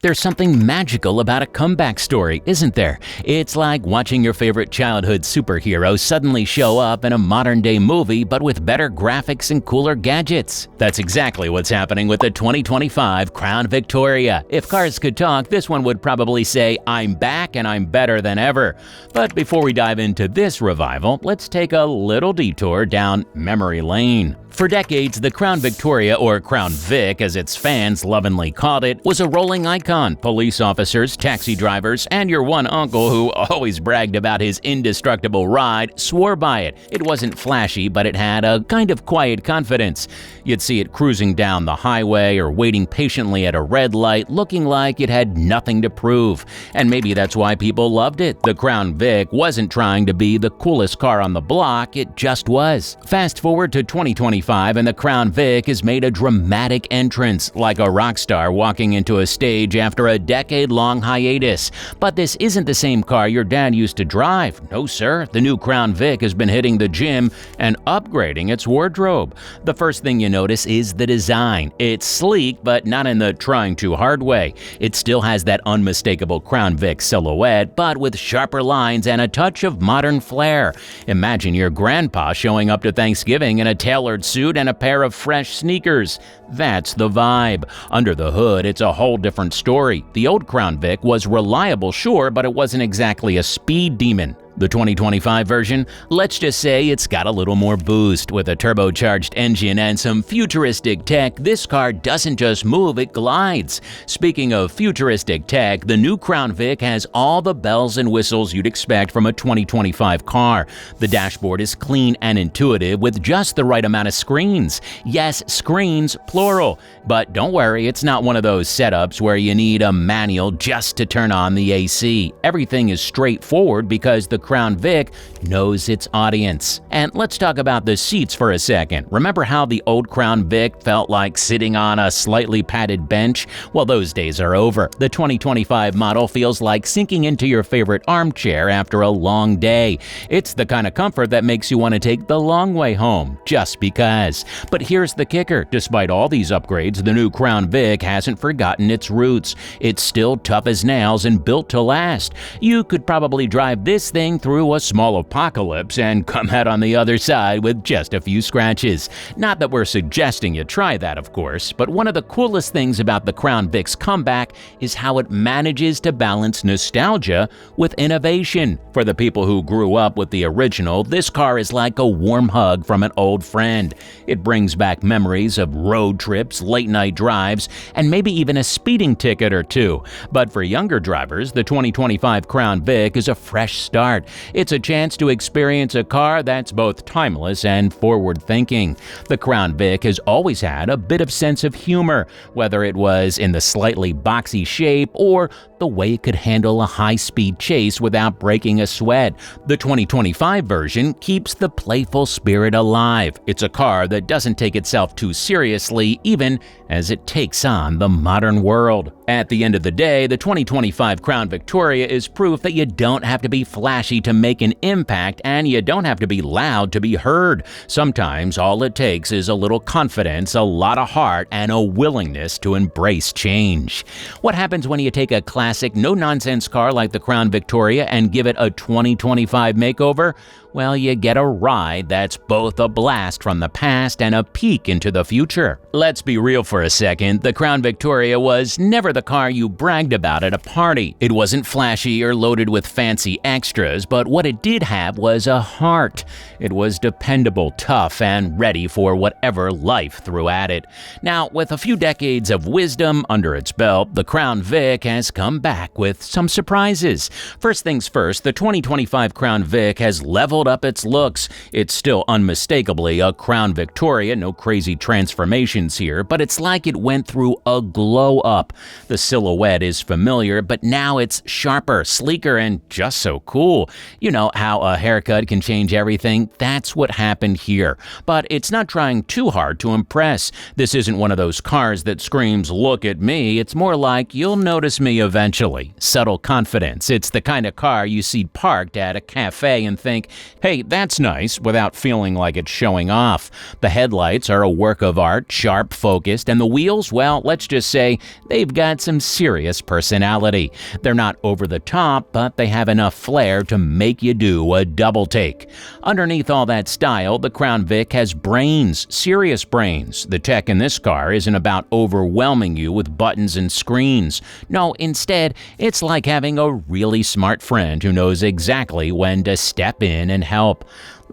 There's something magical about a comeback story, isn't there? It's like watching your favorite childhood superhero suddenly show up in a modern-day movie but with better graphics and cooler gadgets. That's exactly what's happening with the 2025 Crown Victoria. If cars could talk, this one would probably say, "I'm back and I'm better than ever." But before we dive into this revival, let's take a little detour down memory lane. For decades, the Crown Victoria, or Crown Vic as its fans lovingly called it, was a rolling icon. Police officers, taxi drivers, and your one uncle who always bragged about his indestructible ride swore by it. It wasn't flashy, but it had a kind of quiet confidence. You'd see it cruising down the highway or waiting patiently at a red light, looking like it had nothing to prove. And maybe that's why people loved it. The Crown Vic wasn't trying to be the coolest car on the block, it just was. Fast forward to 2025, and the Crown Vic has made a dramatic entrance, like a rock star walking into a stage after a decade-long hiatus. But this isn't the same car your dad used to drive. No, sir. The new Crown Vic has been hitting the gym and upgrading its wardrobe. The first thing you notice is the design. It's sleek, but not in the trying too hard way. It still has that unmistakable Crown Vic silhouette, but with sharper lines and a touch of modern flair. Imagine your grandpa showing up to Thanksgiving in a tailored suit and a pair of fresh sneakers. That's the vibe. Under the hood, it's a whole different story. The old Crown Vic was reliable, sure, but it wasn't exactly a speed demon. The 2025 version, let's just say it's got a little more boost. With a turbocharged engine and some futuristic tech, this car doesn't just move, it glides. Speaking of futuristic tech, the new Crown Vic has all the bells and whistles you'd expect from a 2025 car. The dashboard is clean and intuitive with just the right amount of screens. Yes, screens, plural. But don't worry, it's not one of those setups where you need a manual just to turn on the AC. Everything is straightforward because the Crown Vic knows its audience. And let's talk about the seats for a second. Remember how the old Crown Vic felt like sitting on a slightly padded bench? Well, those days are over. The 2025 model feels like sinking into your favorite armchair after a long day. It's the kind of comfort that makes you want to take the long way home, just because. But here's the kicker. Despite all these upgrades, the new Crown Vic hasn't forgotten its roots. It's still tough as nails and built to last. You could probably drive this thing through a small apocalypse and come out on the other side with just a few scratches. Not that we're suggesting you try that, of course, but one of the coolest things about the Crown Vic's comeback is how it manages to balance nostalgia with innovation. For the people who grew up with the original, this car is like a warm hug from an old friend. It brings back memories of road trips, late-night drives, and maybe even a speeding ticket or two. But for younger drivers, the 2025 Crown Vic is a fresh start. It's a chance to experience a car that's both timeless and forward-thinking. The Crown Vic has always had a bit of sense of humor, whether it was in the slightly boxy shape or the way it could handle a high-speed chase without breaking a sweat. The 2025 version keeps the playful spirit alive. It's a car that doesn't take itself too seriously, even as it takes on the modern world. At the end of the day, the 2025 Crown Victoria is proof that you don't have to be flashy to make an impact, and you don't have to be loud to be heard. Sometimes all it takes is a little confidence, a lot of heart, and a willingness to embrace change. What happens when you take a classic, no-nonsense car like the Crown Victoria and give it a 2025 makeover? Well, you get a ride that's both a blast from the past and a peek into the future. Let's be real for a second. The Crown Victoria was never the car you bragged about at a party. It wasn't flashy or loaded with fancy extras, but what it did have was a heart. It was dependable, tough, and ready for whatever life threw at it. Now, with a few decades of wisdom under its belt, the Crown Vic has come back with some surprises. First things first, the 2025 Crown Vic has leveled up its looks. It's still unmistakably a Crown Victoria, no crazy transformations here, but it's like it went through a glow up. The silhouette is familiar, but now it's sharper, sleeker, and just so cool. You know how a haircut can change everything? That's what happened here. But it's not trying too hard to impress. This isn't one of those cars that screams, "Look at me." It's more like, "You'll notice me eventually." Subtle confidence. It's the kind of car you see parked at a cafe and think, Hey, that's nice without feeling like it's showing off. The headlights are a work of art, sharp, focused, and the wheels, well, let's just say they've got some serious personality. They're not over the top, but they have enough flair to make you do a double take. Underneath all that style, the Crown Vic has brains, serious brains. The tech in this car isn't about overwhelming you with buttons and screens. No, instead, it's like having a really smart friend who knows exactly when to step in and help.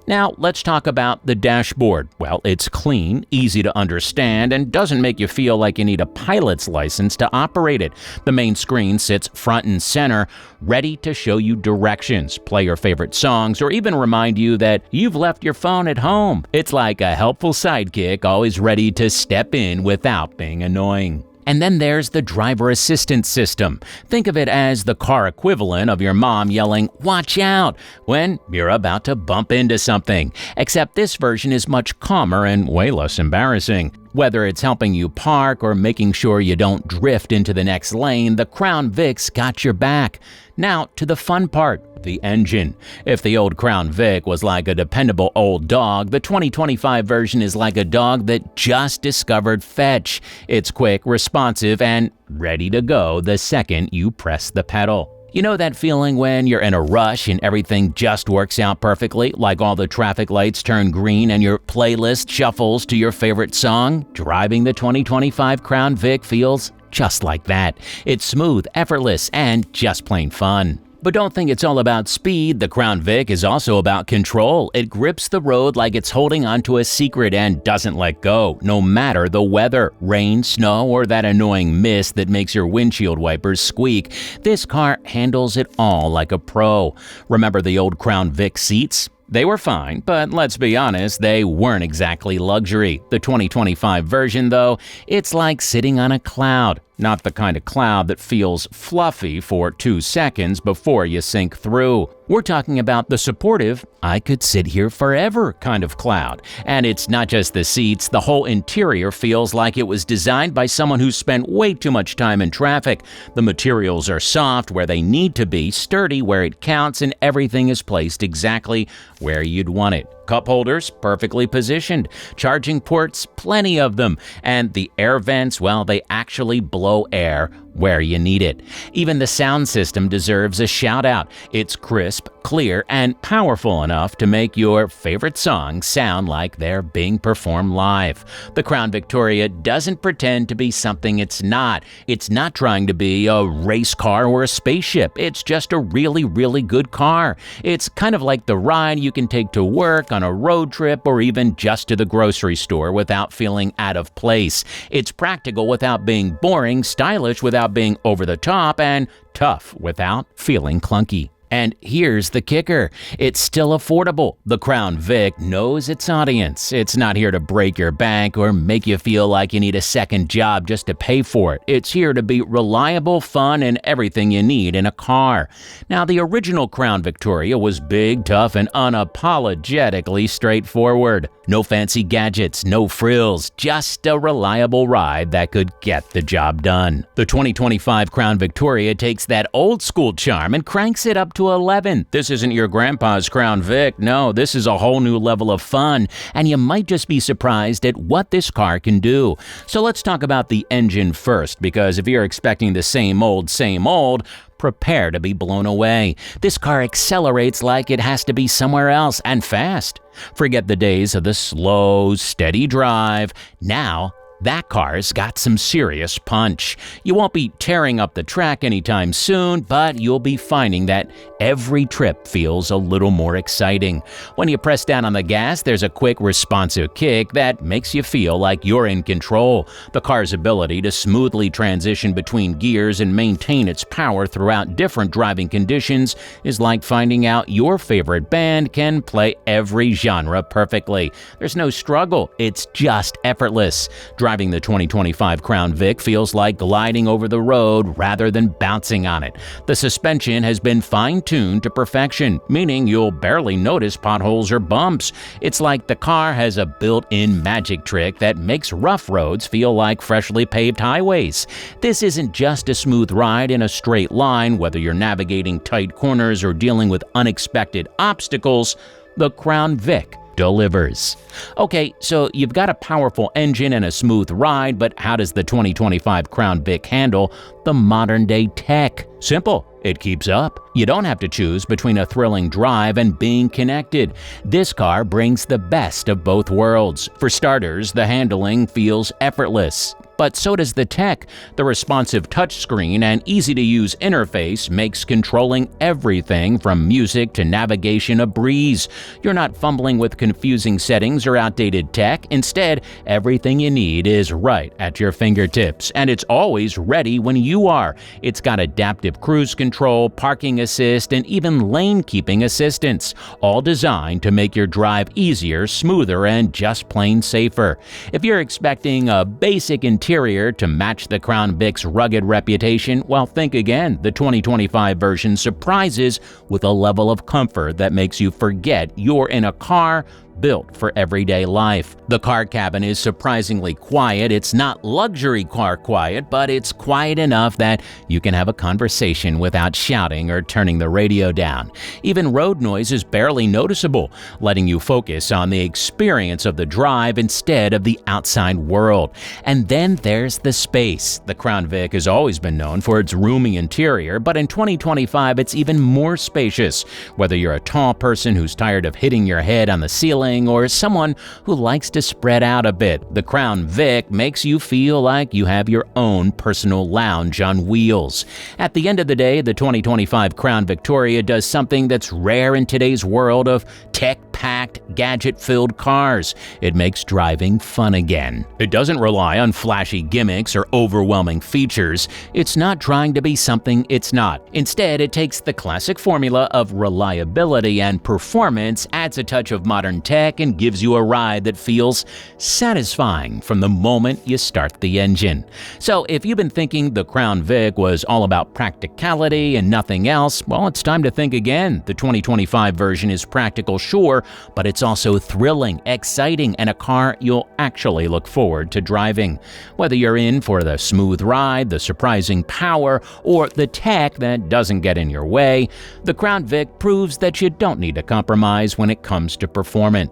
Now, let's talk about the dashboard. Well, it's clean, easy to understand, and doesn't make you feel like you need a pilot's license to operate it. The main screen sits front and center, ready to show you directions, play your favorite songs, or even remind you that you've left your phone at home. It's like a helpful sidekick, always ready to step in without being annoying. And then there's the driver assistance system. Think of it as the car equivalent of your mom yelling, "Watch out!" when you're about to bump into something. Except this version is much calmer and way less embarrassing. Whether it's helping you park or making sure you don't drift into the next lane, the Crown Vic's got your back. Now to the fun part, the engine. If the old Crown Vic was like a dependable old dog, the 2025 version is like a dog that just discovered fetch. It's quick, responsive, and ready to go the second you press the pedal. You know that feeling when you're in a rush and everything just works out perfectly, like all the traffic lights turn green and your playlist shuffles to your favorite song? Driving the 2025 Crown Vic feels just like that. It's smooth, effortless, and just plain fun. But don't think it's all about speed. The Crown Vic is also about control. It grips the road like it's holding onto a secret and doesn't let go, no matter the weather, rain, snow, or that annoying mist that makes your windshield wipers squeak. This car handles it all like a pro. Remember the old Crown Vic seats? They were fine, but let's be honest, they weren't exactly luxury. The 2025 version, though, it's like sitting on a cloud. Not the kind of cloud that feels fluffy for 2 seconds before you sink through. We're talking about the supportive, I could sit here forever kind of cloud. And it's not just the seats, the whole interior feels like it was designed by someone who spent way too much time in traffic. The materials are soft where they need to be, sturdy where it counts, and everything is placed exactly where you'd want it. Cup holders, perfectly positioned. Charging ports, plenty of them. And the air vents, well, they actually blow air where you need it. Even the sound system deserves a shout out. It's crisp, clear, and powerful enough to make your favorite songs sound like they're being performed live. The Crown Victoria doesn't pretend to be something it's not. It's not trying to be a race car or a spaceship. It's just a really, really good car. It's kind of like the ride you can take to work, on a road trip, or even just to the grocery store without feeling out of place. It's practical without being boring, stylish without being over the top, and tough without feeling clunky. And here's the kicker. It's still affordable. The Crown Vic knows its audience. It's not here to break your bank or make you feel like you need a second job just to pay for it. It's here to be reliable, fun, and everything you need in a car. Now, the original Crown Victoria was big, tough, and unapologetically straightforward. No fancy gadgets, no frills, just a reliable ride that could get the job done. The 2025 Crown Victoria takes that old school charm and cranks it up to 11. This isn't your grandpa's Crown Vic. No, this is a whole new level of fun, and you might just be surprised at what this car can do. So let's talk about the engine first, because if you're expecting the same old, prepare to be blown away. This car accelerates like it has to be somewhere else, and fast. Forget the days of the slow, steady drive. Now, that car's got some serious punch. You won't be tearing up the track anytime soon, but you'll be finding that every trip feels a little more exciting. When you press down on the gas, there's a quick, responsive kick that makes you feel like you're in control. The car's ability to smoothly transition between gears and maintain its power throughout different driving conditions is like finding out your favorite band can play every genre perfectly. There's no struggle, it's just effortless. Driving the 2025 Crown Vic feels like gliding over the road rather than bouncing on it. The suspension has been fine-tuned to perfection, meaning you'll barely notice potholes or bumps. It's like the car has a built-in magic trick that makes rough roads feel like freshly paved highways. This isn't just a smooth ride in a straight line, whether you're navigating tight corners or dealing with unexpected obstacles. The Crown Vic delivers. Okay, so you've got a powerful engine and a smooth ride, but how does the 2025 Crown Vic handle the modern-day tech? Simple. It keeps up. You don't have to choose between a thrilling drive and being connected. This car brings the best of both worlds. For starters, the handling feels effortless. But so does the tech. The responsive touchscreen and easy-to-use interface makes controlling everything from music to navigation a breeze. You're not fumbling with confusing settings or outdated tech. Instead, everything you need is right at your fingertips, and it's always ready when you are. It's got adaptive cruise control, parking assist, and even lane-keeping assistance, all designed to make your drive easier, smoother, and just plain safer. If you're expecting a basic interior to match the Crown Vic's rugged reputation, well, think again. The 2025 version surprises with a level of comfort that makes you forget you're in a car built for everyday life. The car cabin is surprisingly quiet. It's not luxury car quiet, but it's quiet enough that you can have a conversation without shouting or turning the radio down. Even road noise is barely noticeable, letting you focus on the experience of the drive instead of the outside world. And then there's the space. The Crown Vic has always been known for its roomy interior, but in 2025 it's even more spacious. Whether you're a tall person who's tired of hitting your head on the ceiling or someone who likes to spread out a bit, the Crown Vic makes you feel like you have your own personal lounge on wheels. At the end of the day, the 2025 Crown Victoria does something that's rare in today's world of tech-packed, gadget-filled cars. It makes driving fun again. It doesn't rely on flashy gimmicks or overwhelming features. It's not trying to be something it's not. Instead, it takes the classic formula of reliability and performance, adds a touch of modern tech, and gives you a ride that feels satisfying from the moment you start the engine. So if you've been thinking the Crown Vic was all about practicality and nothing else, well, it's time to think again. The 2025 version is practical, sure, but it's also thrilling, exciting, and a car you'll actually look forward to driving. Whether you're in for the smooth ride, the surprising power, or the tech that doesn't get in your way, the Crown Vic proves that you don't need to compromise when it comes to performance.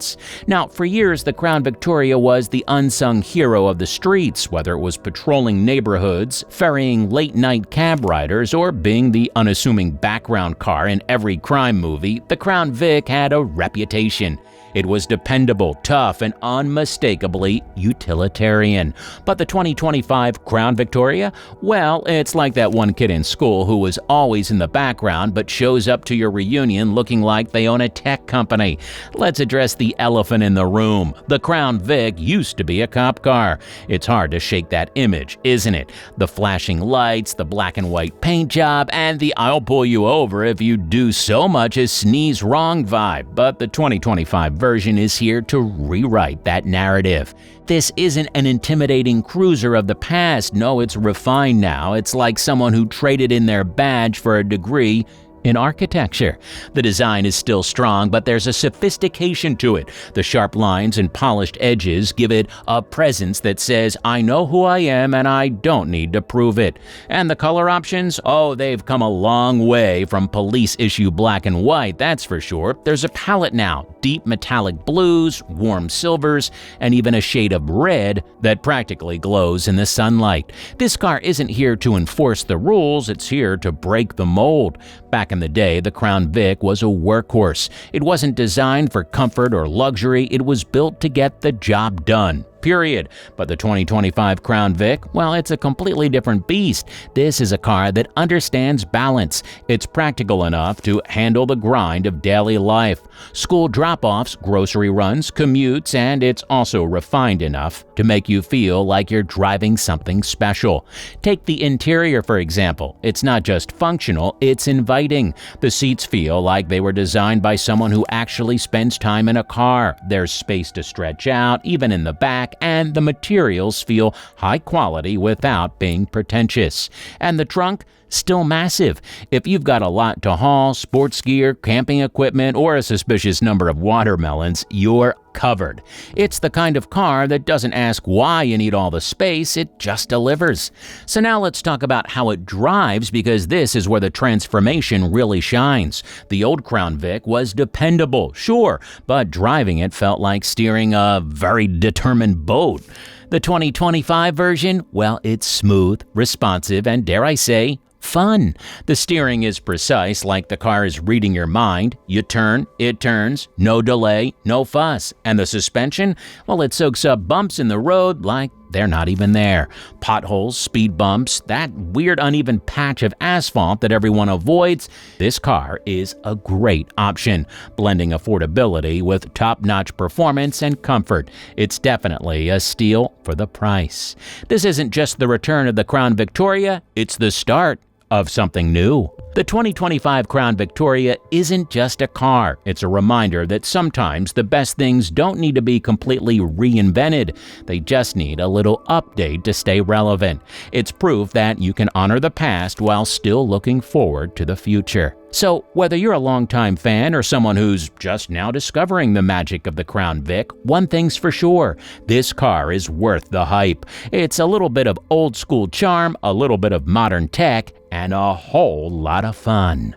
Now, for years, the Crown Victoria was the unsung hero of the streets, whether it was patrolling neighborhoods, ferrying late-night cab riders, or being the unassuming background car in every crime movie. The Crown Vic had a reputation. It was dependable, tough, and unmistakably utilitarian. But the 2025 Crown Victoria? Well, it's like that one kid in school who was always in the background but shows up to your reunion looking like they own a tech company. Let's address the elephant in the room. The Crown Vic used to be a cop car. It's hard to shake that image, isn't it? The flashing lights, the black and white paint job, and the "I'll pull you over if you do so much as sneeze wrong" vibe. But the 2025 version is here to rewrite that narrative. This isn't an intimidating cruiser of the past. No, it's refined now. It's like someone who traded in their badge for a degree in architecture. The design is still strong, but there's a sophistication to it. The sharp lines and polished edges give it a presence that says, "I know who I am and I don't need to prove it." And the color options? Oh, they've come a long way from police issue black and white, that's for sure. There's a palette now, deep metallic blues, warm silvers, and even a shade of red that practically glows in the sunlight. This car isn't here to enforce the rules, it's here to break the mold. Back in the day, the Crown Vic was a workhorse. It wasn't designed for comfort or luxury, it was built to get the job done. Period. But the 2025 Crown Vic, well, it's a completely different beast. This is a car that understands balance. It's practical enough to handle the grind of daily life. School drop-offs, grocery runs, commutes, and it's also refined enough to make you feel like you're driving something special. Take the interior, for example. It's not just functional, it's inviting. The seats feel like they were designed by someone who actually spends time in a car. There's space to stretch out, even in the back, and the materials feel high quality without being pretentious. And the trunk? Still massive. If you've got a lot to haul, sports gear, camping equipment, or a suspicious number of watermelons, you're covered. It's the kind of car that doesn't ask why you need all the space, it just delivers. So now let's talk about how it drives, because this is where the transformation really shines. The old Crown Vic was dependable, sure, but driving it felt like steering a very determined boat. The 2025 version, well, it's smooth, responsive, and dare I say, fun. The steering is precise, like the car is reading your mind. You turn, it turns, no delay, no fuss. And the suspension, well, it soaks up bumps in the road like they're not even there. Potholes, speed bumps, that weird uneven patch of asphalt that everyone avoids. This car is a great option, blending affordability with top-notch performance and comfort. It's definitely a steal for the price. This isn't just the return of the Crown Victoria, it's the start of something new. The 2025 Crown Victoria isn't just a car. It's a reminder that sometimes the best things don't need to be completely reinvented. They just need a little update to stay relevant. It's proof that you can honor the past while still looking forward to the future. So, whether you're a longtime fan or someone who's just now discovering the magic of the Crown Vic, one thing's for sure, this car is worth the hype. It's a little bit of old school charm, a little bit of modern tech, and a whole lot of fun.